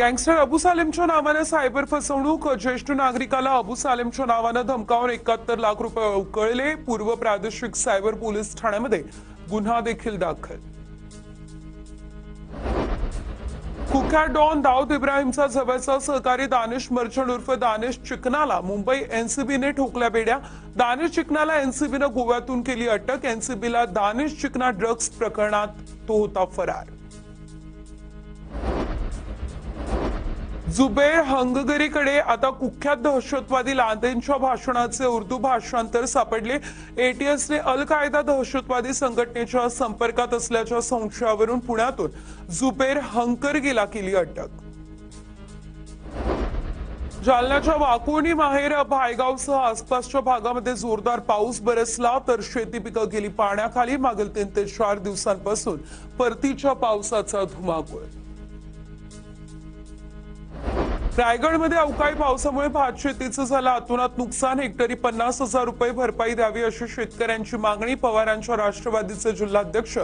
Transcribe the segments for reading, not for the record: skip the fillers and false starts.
Gangster Abu सालेमच्या नावाने cyber फसवणूक। ज्येष्ठ नागरिकाला अबू सालेमच्या नावाने धमकावून 71 लाख रुपये उकळले। पूर्व प्रादेशिक सायबर पोलीस ठाण्यामध्ये गुन्हा देखील दाखल। कुख्यात डॉन दाऊद इब्राहिमचा जवळचा सहकारी दानिश मर्चंट उर्फ दानिश चिकनाला मुंबई एनसीबीने ठोकल्या बेड्या। दानिश चिकनाला एनसीबीने गोव्यातून केली अटक। एनसीबीला दानिश चिकना ड्रग्ज प्रकरणात तो होता फरार। जुबैर हंगगरीकडे आता कुख्यात दहशतवादी लादेनच्या भाषणाचे उर्दू भाषांतर सापडले। एटीएसने अल कायदा दहशतवादी संघटनेच्या संपर्कात असल्याच्या संशयावरून पुण्यातून जुबैर हंगरगीला केली अटक। जालन्याच्या वाकोणी, माहेर, भायगावसह आसपासच्या भागामध्ये जोरदार पाऊस बरसला तर शेती पिकं गेली पाण्याखाली। मागील 3 ते 4 दिवसांपासून परतीच्या पावसाचा धुमाकूळ। रायगडमध्ये अवकाळी पावसामुळे भात शेतीचं झालं अतोनात नुकसान। हेक्टरी 50,000 रुपये भरपाई द्यावी अशी शेतकऱ्यांची मागणी। पवारांच्या राष्ट्रवादीचे जिल्हाध्यक्ष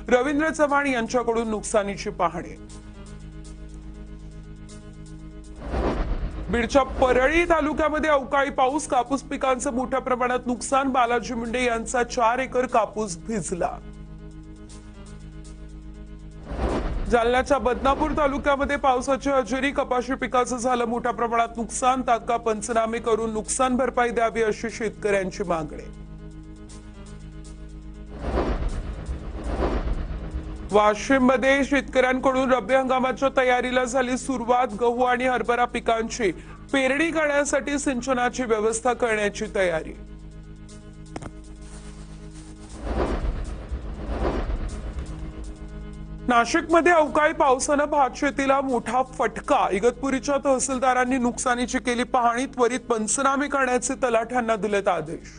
रवींद्र चव्हाण यांच्याकडून नुकसानीची पाहणी। बीडच्या परळी तालुक्यामध्ये अवकाळी पाऊस, कापूस पिकांचं मोठ्या प्रमाणात नुकसान। बालाजी मुंडे यांचा 4 एकर कापूस भिजला। जालन्याच्या बदनापूर तालुक्यामध्ये पावसाची हजेरी, कपाशी पिकाचं झालं मोठ्या प्रमाणात नुकसान। तात्काळ पंचनामे करून नुकसान भरपाई द्यावी अशी शेतकऱ्यांची मागणी। वाशिममध्ये शेतकऱ्यांकडून रब्बी हंगामाच्या तयारीला झाली सुरुवात। गहू आणि हरभरा पिकांची पेरणी करण्यासाठी सिंचनाची व्यवस्था करण्याची तयारी। नाशिकमध्ये अवकाळी पावसानं भात शेतीला मोठा फटका। इगतपुरीच्या तहसीलदारांनी नुकसानीची केली पाहणी। त्वरित पंचनामे करण्याचे तलाठ्यांना दिलेत आदेश।